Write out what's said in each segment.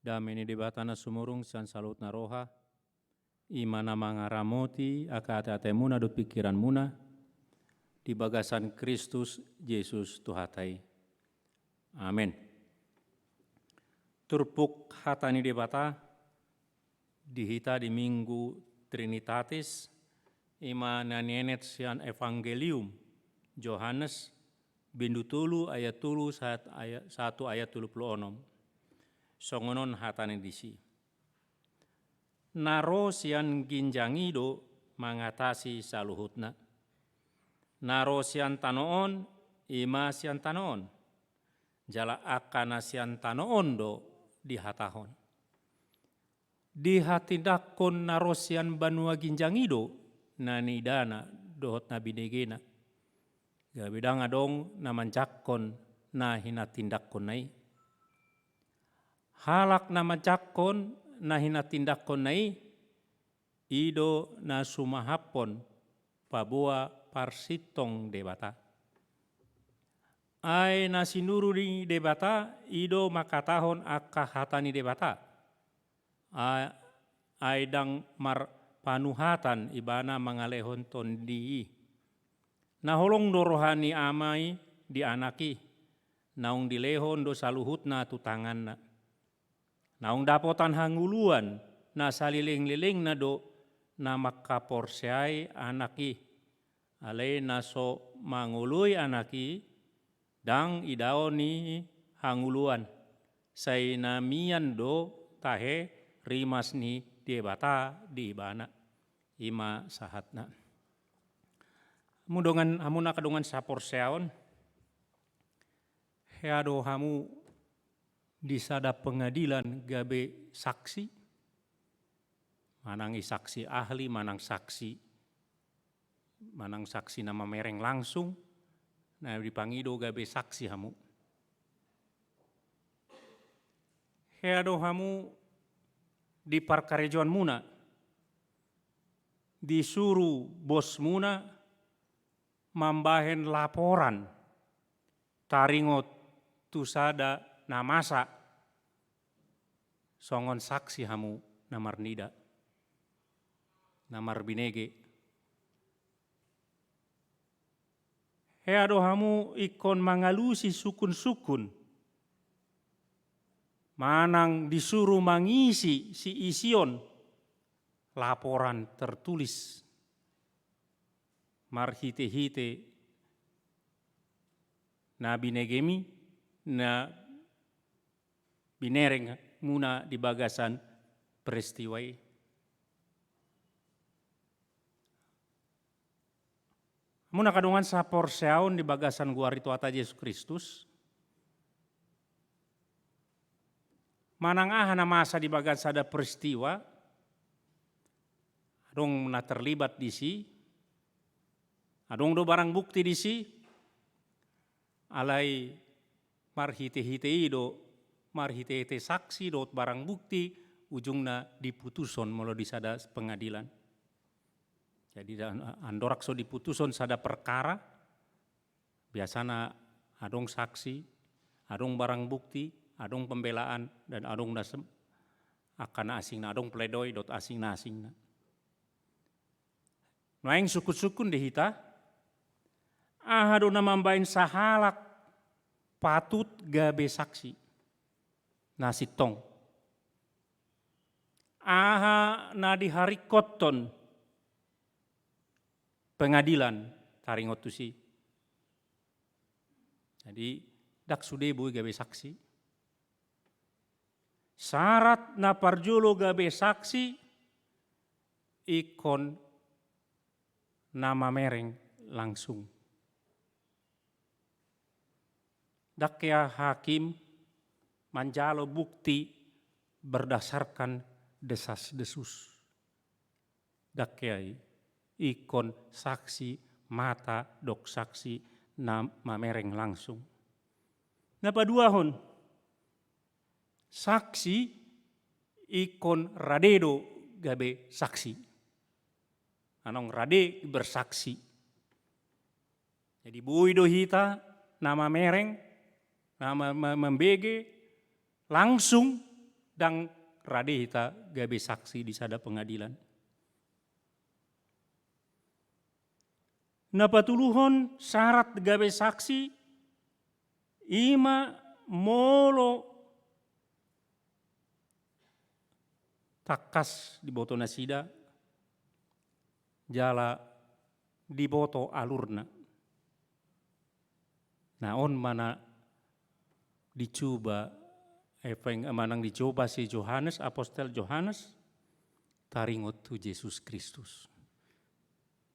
Dameni debatana sumurung san salut naroha, imana mangaramoti aka muna do pikiran muna, di bagasan Kristus Yesus Tuhatai. Amin. Turpuk hatani debata, dihita di Minggu Trinitatis, ima nanienet sian Evangelium Johannes bindu tulu ayat tulu satu ayat tulu puluh onom. Songonon hatani disi. Naro sian ginjangido mangatasi saluhutna. Naro sian tanoon ima sian tanoon. Jala akana sian tanoon do dihatahon. Dihatindakon naro sian banua ginjangido nanidana dohot nabinegena. Gabidang adong namancakkon na hinatindakon nai. Halak nama jakon na hinatindakon nai ido na sumahapon pabua parsitong debata. Ai na sinuru di debata ido makatahon akka hatani debata. Ai dang mar panuhatan ibana mangalehon tondi. Na holong do rohani amai di anaki. Naung dilehon do saluhutna tutanganna. Naung dapotan hanguluan na saliling-liling na do na makaporsyai anaki. Alay na so mangului anaki dang idao ni hanguluan. Say na mian do tahe rimas ni debata di ibana. Ima sahatna. Mudongan hamuna kadongan saporsyaon. Heado hamu di sada pengadilan gabe saksi, manangi saksi ahli, manang saksi nama mereng langsung, nah dipangido gabe saksi hamu. Heado hamu di parkarejoan muna, disuruh bos muna mambahen laporan, taringot tu sada namasa, songon saksi hamu namar nida, namar binege. Heado hamu ikon mangalusi sukun-sukun, manang disuruh mangisi si ision laporan tertulis, marhite-hite na binegemi na binereng muna di bagasan peristiwai. Muna kadongan saporsyaon di bagasan guari tuata Yesus Kristus. Manang ahana masa di bagasan ada peristiwa. Adong na terlibat di si. Adong do barang bukti di si. Alai marhite-hite ido. Marhite-hite saksi dot barang bukti ujungna diputuson molo di sada pengadilan. Jadi andorak so diputuson sada perkara biasana adong saksi, adong barang bukti, adong pembelaan dan adong dasem akan asingna adong pledoi dot asingna. Noeng sukun-sukun dihita ahado namambain sahalak patut gabe saksi. Nasitong. Aha na di hari koton pengadilan taringotusi. Jadi dak sudebu gabe saksi. Syarat na parjolo gabe saksi ikon nama mereng langsung. Dak ya hakim manjalo bukti berdasarkan desas-desus. Dakyai ikon saksi mata dok saksi nama mereng langsung. Napa duahon? Saksi ikon radedo gabe saksi. Anong rade bersaksi. Jadi bui dohita nama mereng, nama membege langsung dan radehita gabe saksi di sada pengadilan. Napatuluhon syarat gabe saksi ima molo takas di boto nasida jala di boto alurna. Naon mana dicoba manang dicoba si Johannes, apostel Johannes, taringot tu Yesus Kristus.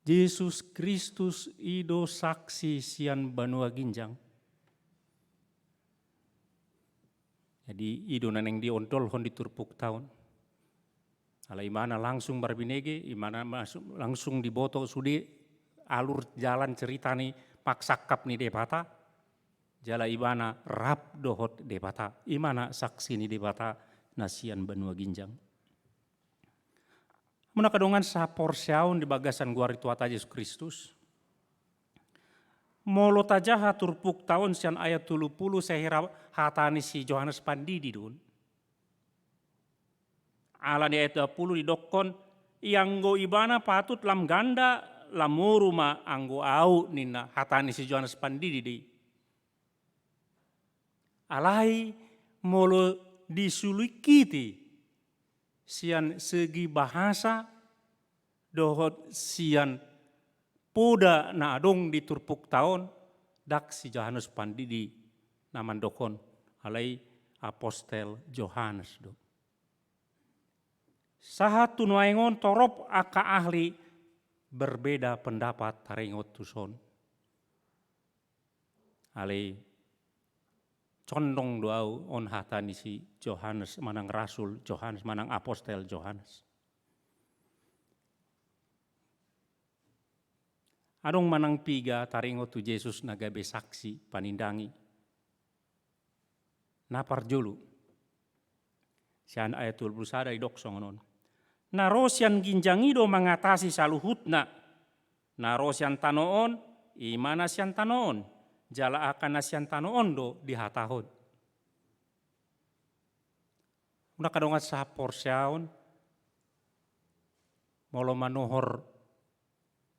Yesus Kristus ido saksi sian banua ginjang. Jadi ido naneng diontol hon diturpuk tahun. Ala imana langsung barbinege, imana langsung diboto sudi alur jalan cerita nih paksakap nih debata. Jala imana rap dohot debata, imana saksi nih debata nasian banua ginjang. Menakadongan sapor syaun di bagasan guari tuata Yesus Kristus. Molo tajaha turpuk tahun sian ayat 30 sehira hatani si Johannes Pandidi dun. Ala di ayat 20 didokon, ianggo ibana patut lam ganda lamuru ma anggo au nina hatani si Johannes Pandidi di. Alai molo disulikiti sian segi bahasa dohot sian poda na adong di turpuk tahun dak si Johannes Pandidi naman dokon alai apostel Johannes do. Sahat tunuaingon torop aka ahli berbeda pendapat taringot tuson. Alai condong doau on hatani si Johannes manang rasul Johannes manang apostel Johannes. Adong manang piga taringo tu Yesus nagabe saksi panindangi. Napar julu. Sian ayat 21 idok songonon. Narosian ginjangido mengatasi saluhutna. Narosian tanoon imana sian tanoon. Jala akan nasian tanoon do dihatahon. Una kadongat sapor syaun. Molo manohor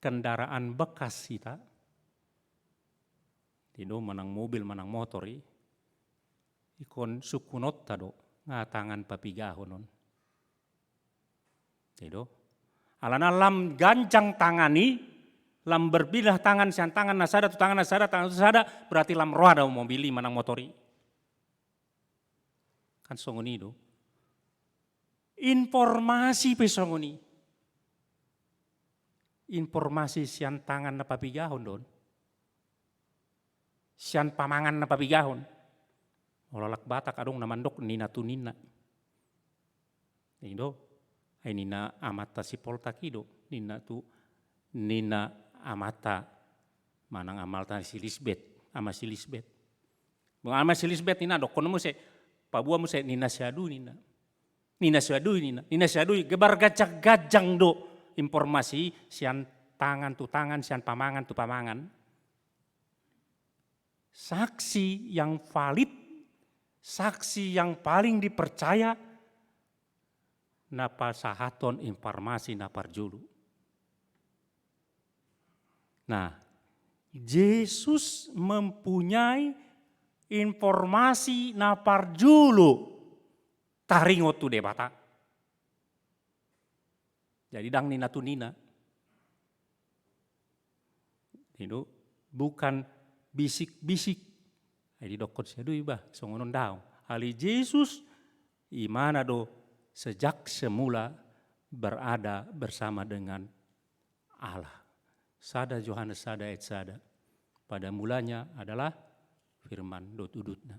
kendaraan bekas kita. Tido manang mobil manang motori. Ikon sukunot tado ngatangan papigahonon. Tido. Alana lam gancang tangani. Lam berpilah tangan sian tangan nasada tu tangan nasada tangan nasada berarti lam roh ada mobili manang motori. Kan songoni do. Informasi pesongoni. Informasi sian tangan na papigahon don. Sian pamangan na papigahon. Ololak batak adong namandok nina tu nina. Ido ay nina amata si polta kido. Nina tu nina amata manang amalta si Lisbeth ama si Lisbeth. Bang ama si Lisbeth nina dokon mo se pabua mo se nina syadu nina. Nina syadu nina. Nina syadu gebar gajang do informasi sian tangan tu tangan sian pamangan tu pamangan. Saksi yang valid, saksi yang paling dipercaya napa sahaton informasi napar julu. Nah, Yesus mempunyai informasi napar julu taringot tu debata. Jadi dang nina tu nina. Itu bukan bisik-bisik. Jadi dokot siadu iba songonon daw. Ali Yesus imana do sejak semula berada bersama dengan Allah. Sada Johannes sada et sada. Pada mulanya adalah firman dot udutna.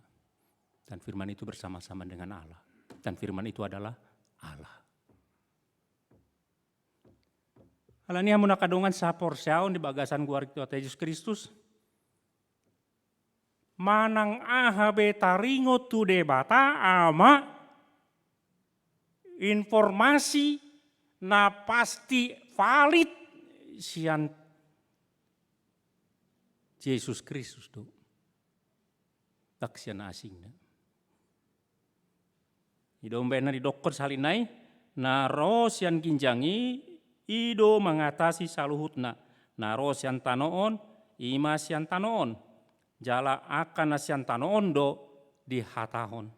Dan firman itu bersama-sama dengan Allah. Dan firman itu adalah Allah. Alania muna kadungan sapor syaon di bagasan guari Tuhan Yesus Kristus. Manang ahabe taringo tu debata ama informasi na pasti valid sian Yesus Kristus do. Taksian asingnya. Ido mbena di dokon salinai naro sian ginjangi ido mengatasi saluhutna. Naro sian tanoon ima sian tanoon. Jala akan sian tanoon do dihatahon.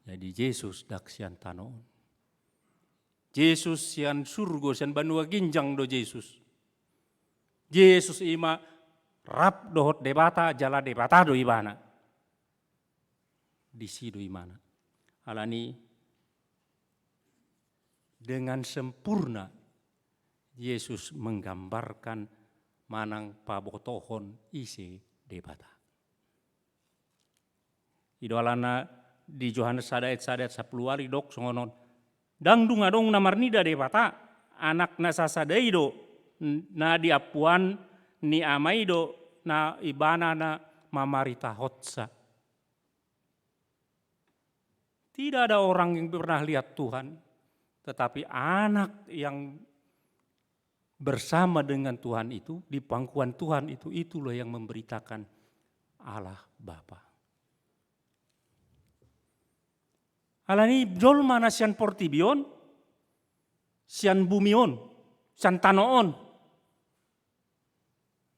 Jadi Yesus dak sian tanoon. Yesus sian surgo sian banua ginjang do Yesus. Yesus ima rap dohot debata jala debata do ibana. Di sido imana. Alani dengan sempurna Yesus menggambarkan manang pabotohon isi debata. Ido alana di Yohanes sadat 10 wali dok songonon. Dang dunga dong namarnida debata anak na sasadaido na diapuan ni amaido na ibana na mamarita hotsa. Tidak ada orang yang pernah lihat Tuhan, tetapi anak yang bersama dengan Tuhan itu, di pangkuan Tuhan itu, itulah yang memberitakan Allah Bapa. Allah ini jol mana sian portibion, sian bumion, sian tanoon.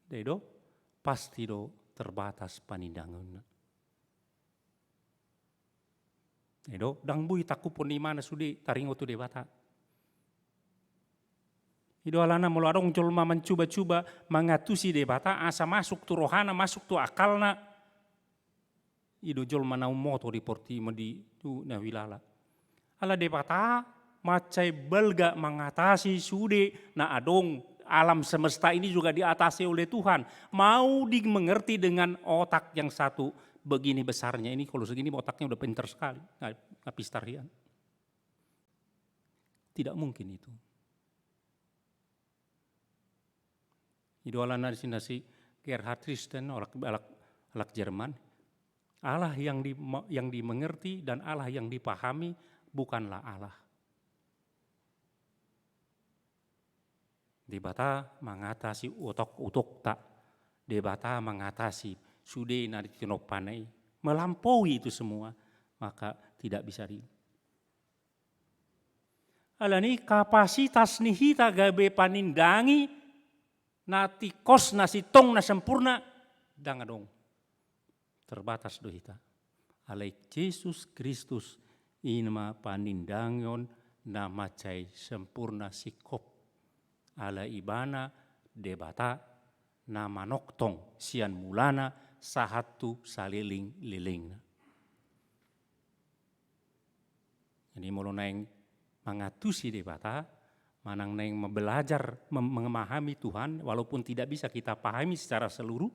Dedo pasti do terbatas panindangan. Edo dang bui takupon di mana sudi taringo tu debata. Ido alana melarong jolma mencuba-cuba mengatusi debata asa masuk tu rohana masuk tu akalna. Ido jolma nau moto di porti di tu na wilala. Ala debata macai belga mengatasi sudi na adong alam semesta ini juga diatasi oleh Tuhan. Mau dimengerti dengan otak yang satu. Begini besarnya ini, kalau segini otaknya udah pintar sekali, habis tarian. Tidak mungkin itu. Idolana nasi Gerhard Risten, alak Jerman. Allah yang dimengerti dan Allah yang dipahami bukanlah Allah. Debata mengatasi utok tak. Debata mengatasi sudah nari tinopanai melampaui itu semua, maka tidak bisa alani kapasitas nihita gabe panindangi nati kos nasi tong na sempurna dangadong terbatas dohita. Alai Yesus Kristus inma panindangon na macai sempurna sikop ala ibana debata nama noktong sian mulana sahatu saliling liling. Jadi mulu neng mengatusi debata, manang neng belajar memahami Tuhan, walaupun tidak bisa kita pahami secara seluruh,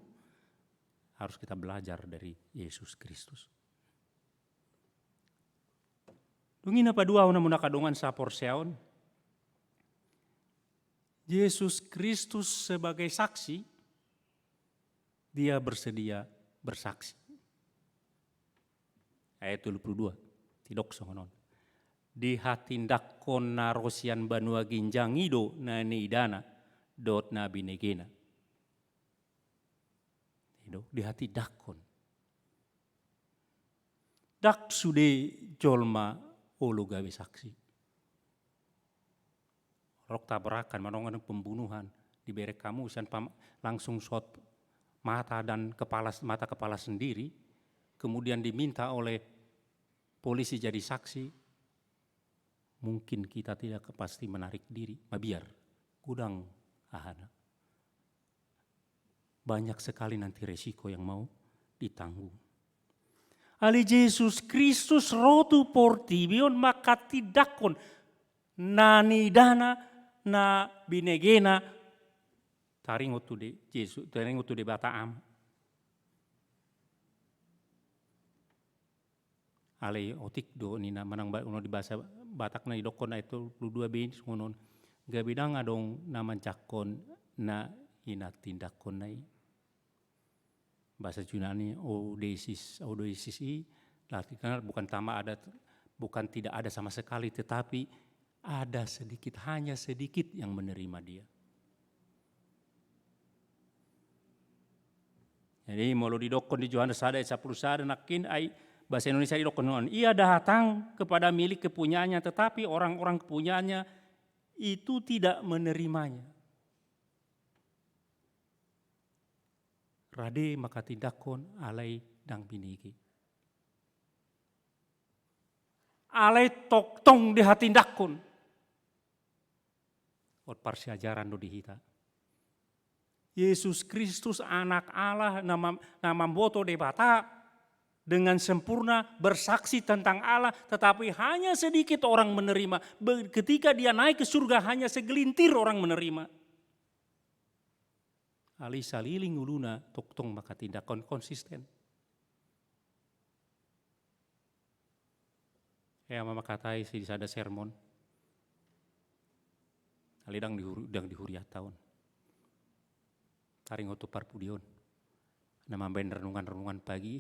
harus kita belajar dari Yesus Kristus. Dungina padua una muna kadongan sa porseon. Yesus Kristus sebagai saksi, dia bersedia bersaksi. Ayat 22, tidok songonon. Di hatindakon na rosian banua ginjangido na neidana dot na binegena. Di hatindakon. Dak sude jolma olo gawe saksi. Rok tabrakan manongan pembunuhan diberi kamu langsung shot mata kepala sendiri, kemudian diminta oleh polisi jadi saksi, mungkin kita tidak pasti menarik diri, biar gudang ahana. Banyak sekali nanti resiko yang mau ditanggung. Ali Yesus Kristus rotu portibion maka tidakon nani dana na binegena taring utu de Yesus, taring utu de Bataam. Ale otik do nina manang uno di bahasa Batak na idokon na itu lu dua bin ngonon. Gabidang adong naman cakon na inatindakon na bahasa Yunani odesis artinya bukan tidak ada sama sekali, tetapi ada sedikit, hanya sedikit yang menerima dia. Jadi molo didokon di Yohanes 10 nakin ai bahasa Indonesia idokon, ia datang kepada milik kepunyaannya, tetapi orang-orang kepunyaannya itu tidak menerimanya. Rade maka tindakon alai dang biniki. Alai toktong dihatindakon. Ot parsi ajaran do dihita. Yesus Kristus anak Allah nama boto debata dengan sempurna bersaksi tentang Allah, tetapi hanya sedikit orang menerima. Ketika dia naik ke surga hanya segelintir orang menerima. Ali saliling uluna toktong maka tindakan konsisten. Ya mama katai si ada sermon. Ali dang dihuriat tahun. Taring hotu parpudion. Nama ben renungan pagi.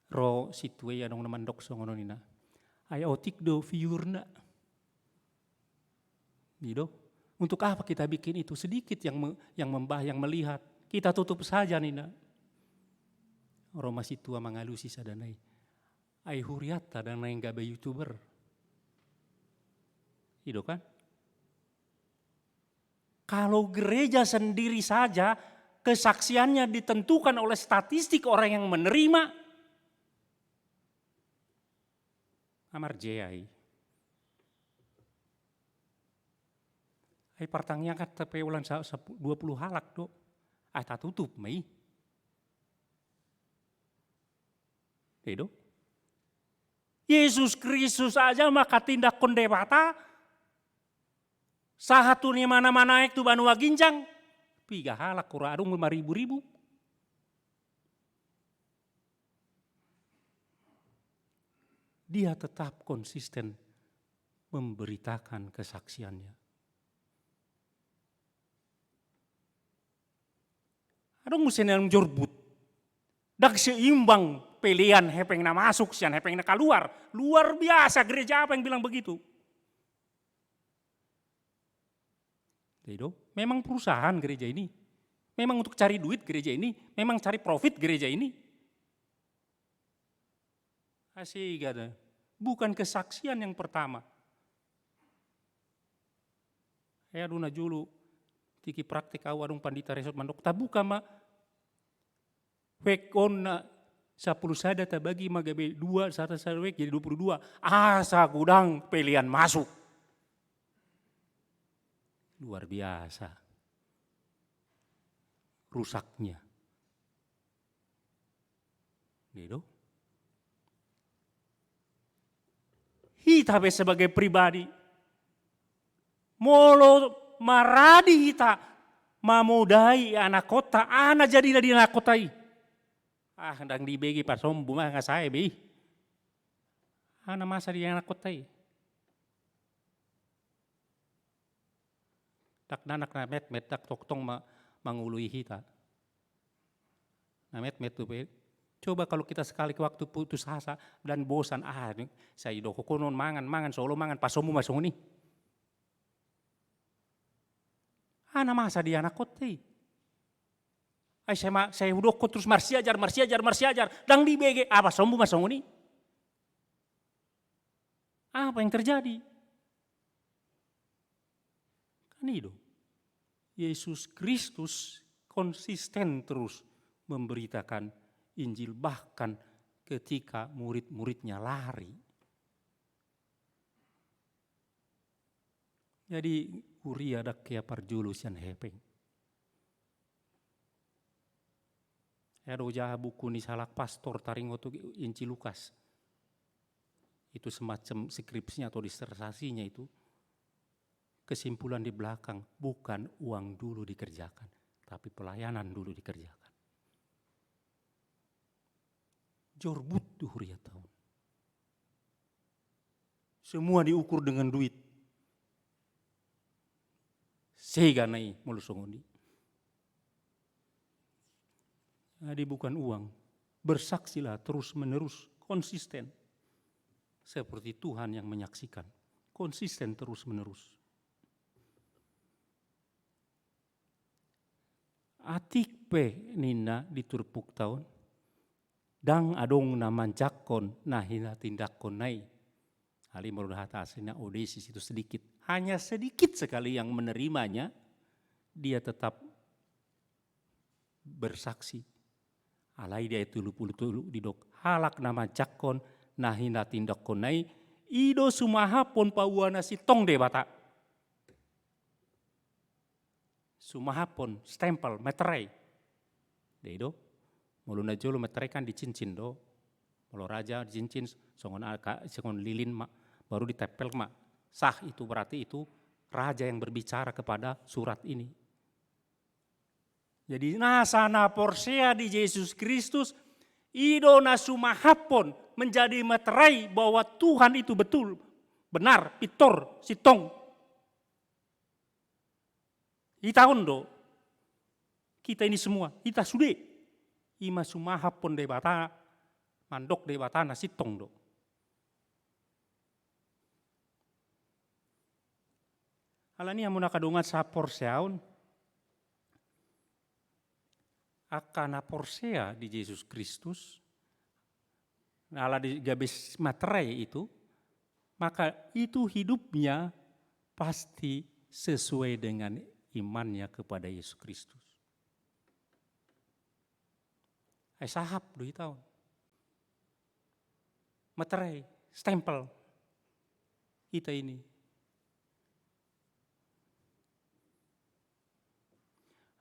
Ro situe ya dong naman dokso ngono nina. Ay otik do fiurna. Gitu. Untuk apa kita bikin itu? Sedikit yang melihat. Kita tutup saja nina. Ro masih tua mengalusi sadanai. Ay huriata dan lain gabe YouTuber. Gitu kan? Kalau gereja sendiri saja kesaksiannya ditentukan oleh statistik orang yang menerima. Amar jayai. Ay partangnya kan tepe ulan 20 halak do. Ay tak tutup mai. Itu. Yesus Kristus aja maka tindak kondebata. Sahatunya mana-mana itu banua ginjang. Piga halak kurarung 5.000. Dia tetap konsisten memberitakan kesaksiannya. Ada musim yang jorbut. Dak seimbang pilihan hepeng na masuk, sian hepeng na keluar. Luar biasa gereja apa yang bilang begitu? Itu memang perusahaan gereja ini. Memang untuk cari duit gereja ini. Memang cari profit gereja ini. Asik ada. Bukan kesaksian yang pertama. Ya duna julu. Tiki praktik awadung pandita resort mandok. Tabuka ma. Wekon na 10 sada tabagi magabe 2 satu wek jadi 22. Asa gudang pilihan masuk. Luar biasa. Rusaknya. Gitu. Kita sebagai pribadi. Molo maradi kita. Mamudai anak kota. Anak jadi dari anak kotai. Hendang dibegi pas sombu mah nggak saya bi. Anak masa di anak kotai. Tak nanak na met tak toktong mangului hita. Na met tuh be. Coba kalau kita sekali ke waktu putus asa dan bosan, saya do konon mangan solo mangan pasomu masuk nih. Anak masa di anak kote. Saya udah terus marsi ajar, dang di BG apa sombu masuk nih. Apa yang terjadi? Itu. Yesus Kristus konsisten terus memberitakan Injil bahkan ketika murid-muridnya lari. Jadi kuria dak kia parjulus yang hepeng. Ada ujaha buku ni salak pastor taringotu Injil Lukas. Itu semacam skripsinya atau disertasinya itu. Kesimpulan di belakang, bukan uang dulu dikerjakan, tapi pelayanan dulu dikerjakan. Jorbut tuh huria tahun. Semua diukur dengan duit. Sehingga naik mulusongoni. Jadi bukan uang. Bersaksilah terus menerus, konsisten. Seperti Tuhan yang menyaksikan. Konsisten terus menerus. Atik pe nina di turpuk tahun dang adong namanjakon nahina tindakon nai. Hali merudah aslinya Odesis itu sedikit. Hanya sedikit sekali yang menerimanya, dia tetap bersaksi. Alai dia itu tulu didok halak nama jakon nahina tindak konai ido sumaha pon pauana si tong de bata. Sumaha pon stempel meterai. Deido muluna jolo meterai kan di cincin do. Mulu raja di cincin songon lilin mak baru ditempel mak. Sah itu berarti itu raja yang berbicara kepada surat ini. Jadi nasana porsea di Yesus Kristus ido nasumahapon menjadi materai bahwa Tuhan itu betul, benar, pitor, sitong. Kita ondo, kita ini semua, kita sudah. Ima sumahapon debata, mandok debata nasitong do. Alani amuna kadungan sa porseaon, akana porsea di Yesus Kristus, ala di gabis materai itu, maka itu hidupnya pasti sesuai dengan imannya kepada Yesus Kristus. Sahab 2 tahun. Materai, stempel kita ini.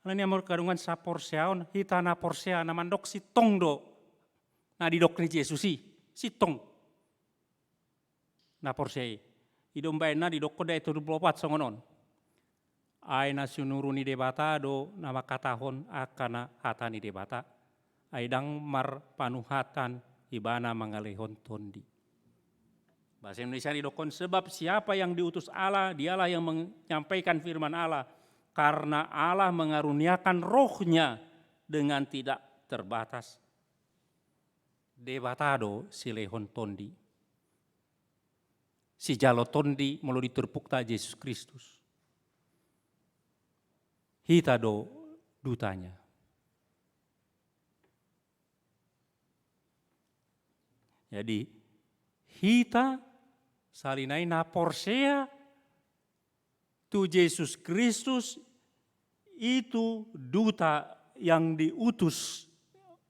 Lain amor kadungan sa porseaon, hita na porsea na mandok si tong do. Na didok ni Yesus si tong. Na porsea. Idom bae na didok ko da itu 24 songonon. Ay na sunuru ni debata do nama katahon akana hata ni debata. Ay dang mar panuhatan ibana mangalehon tondi. Bahasa Indonesia didokon sebab siapa yang diutus Allah, dialah yang menyampaikan firman Allah. Karena Allah mengaruniakan rohnya dengan tidak terbatas. Debatado si lehon tondi. Si jalo tondi melalui terpukta Yesus Kristus. Hita do dutanya. Jadi hita salinai na porsea tu Yesus Kristus itu duta yang diutus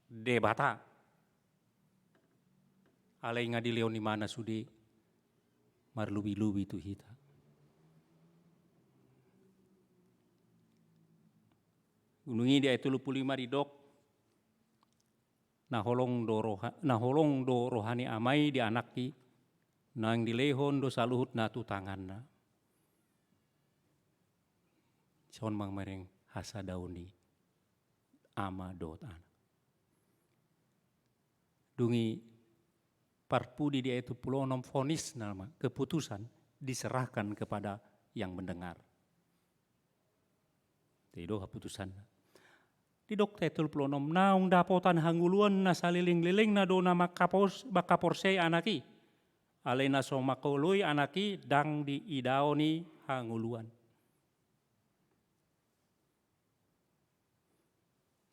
debata. Alai ngadi leon di mana sudi marlubi-lubi tu hita. Gunungi dia itu 25 di dok. Nah holong do rohani amai di anaki. Nang dilehon do saluhut na tu tanganna. Son mang mereng hasa dauni ama dot anak. Dungi parpudi dia itu pulonom fonis nama keputusan diserahkan kepada yang mendengar. Tidak keputusan. Di dokter itu pulonom naung dapotan hanguluan na saliling-liling na do nama bakaporsei anaki. Alena somakolui anaki dang di idaoni hanguluan.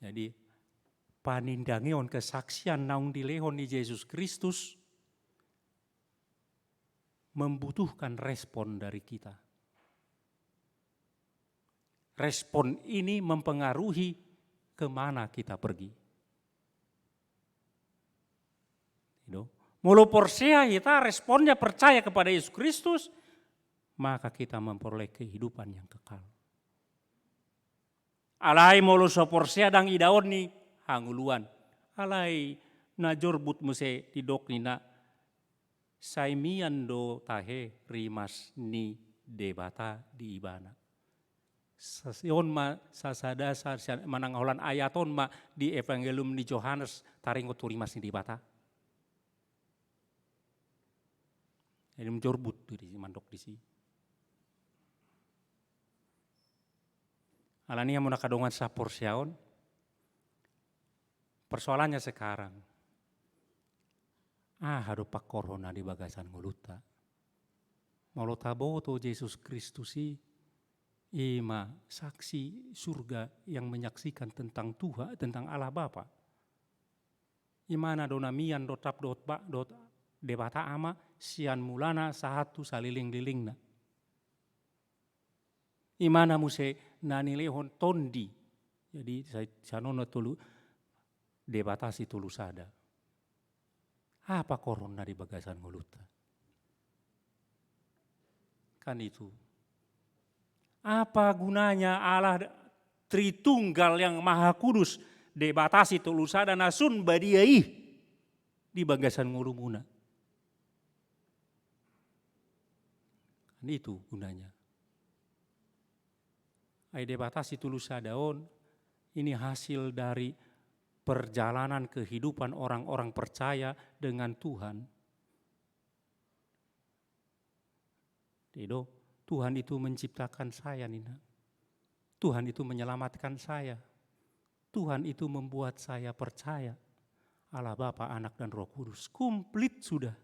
Jadi panindangion kesaksian naung dilehon di Yesus Kristus membutuhkan respon dari kita. Respon ini mempengaruhi kemana kita pergi. Mulu porsea kita responnya percaya kepada Yesus Kristus, maka kita memperoleh kehidupan yang kekal. Alai molo soporsea dang idaon ni hanguluan. Alai na jorbut muse tidok ni na saimian do tahe rimas ni debata di ibana. Sasion ma sasada manangholan ayaton ma di evangelium di Yohanes taringo turimas ni debata. Jadi menjorbut tu di mandok di si. Alani yang menakadongan sa porseaon, persoalannya sekarang, harupa corona di bagasan nguluta. Molotabo to Yesus Kristus ima saksi surga yang menyaksikan tentang Tuhan, tentang Allah Bapa. Imana donamian dot tap dot ba dot debata ama sian mulana satu saliling-lilingna. Imana muse nanilehon tondi. Jadi sanono tulu debatasi tulu sada. Apa korona di bagasan nguluta? Kan itu. Apa gunanya Allah Tritunggal yang Maha Kudus debatasi tulu sada nasun badiai di bagasan ngulumuna? Kan itu gunanya. Ai debatasi tulu sadaon ini hasil dari perjalanan kehidupan orang-orang percaya dengan Tuhan. Dedo, Tuhan itu menciptakan saya, Nina. Tuhan itu menyelamatkan saya. Tuhan itu membuat saya percaya. Allah Bapa, Anak dan Roh Kudus. Komplit sudah.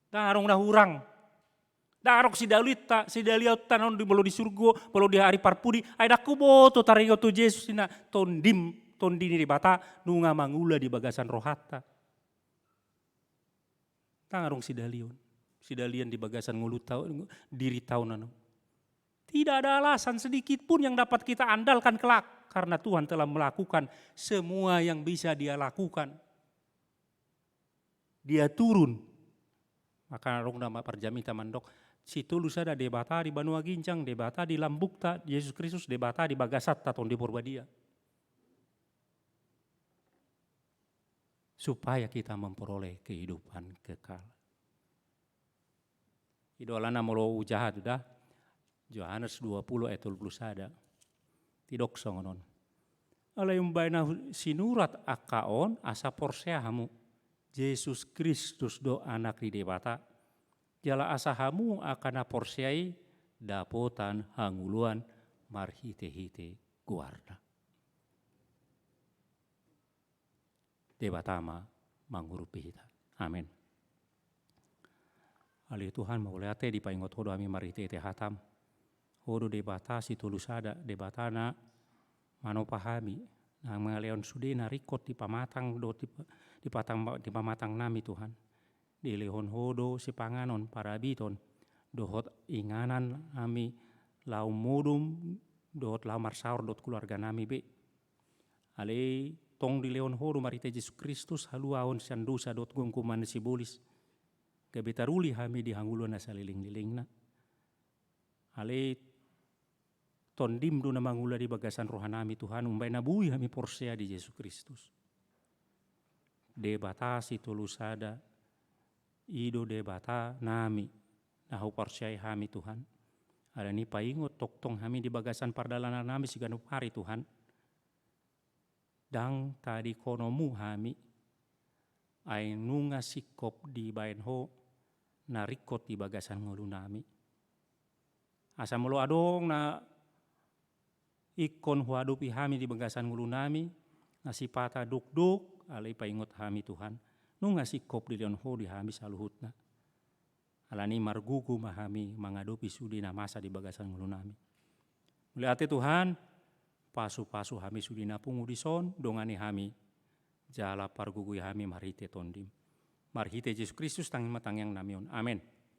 Darong dah hurang. Darok si daliot tanon di bolo di surga, bolo di hari parpudi, ai daku boto taringo tu Yesus ina tondini di bata nunga mangula di bagasan rohata. Tangarong si dalian di bagasan ngulu diri tahunan. Tidak ada alasan sedikit pun yang dapat kita andalkan kelak karena Tuhan telah melakukan semua yang bisa Dia lakukan. Dia turun. Maka rong nama perjamita mandok. Situ lu sada debata di Banua Gincang, debata di Lambukta, Yesus Kristus debata di Bagasat taton di Purbadia. Supaya kita memperoleh kehidupan kekal. Idolana molo ujahat udah. Yohanes 20 ayat 21. Tidok songonon. Alayum baina sinurat akaon asa porseahamu. Yesus Kristus do anak di debata. Jala asahamu akan porsiai dapotan hanguluan marhite-hite guarda. Debatama mangurupi kita. Amin. Ali Tuhan mauleate di paingot hodo ami marhite-hite hatam. Hodo debata si tulusada debatana mano pahami. Nang mangaleon sudena rikot di pamatang do di pamatang nami Tuhan. Di lehon hodo si panganon para biton dohot inganan ami lau modum dohot lamar saur dot keluarga nami be ale tong di lehon hodo marite Yesus Kristus haluaon sandosa dot gongkuman si bolis gabetaruli hami di hanguluna saliling-lilingna ale tondim do na mangula di bagasan rohanami Tuhan umbai nabui hami porsea di Yesus Kristus debatasi tulusada ido debata nami nahu percaya hami Tuhan. Ada ni paingot toktong hami di bagasan pardalanan nami siganu hari Tuhan. Dang tadi konomu hami ay nunga sikop di bayan ho narikot di bagasan ngulu nami. Asa mulu adong na ikon huadupi hami di bagasan ngulu nami nasipata duk-duk alai paingot hami Tuhan. Nunga sikop di leon ho di hami saluhutna. Alani margugu mahami mangadopi sudi na masa di bagasan ngulu nami. Melihat Tuhan, pasu-pasu hami sudi na pungu di son, dongani hami jala pargugu hami marhite tondim. Marhite Yesus Kristus tanging matang yang namion. Amin.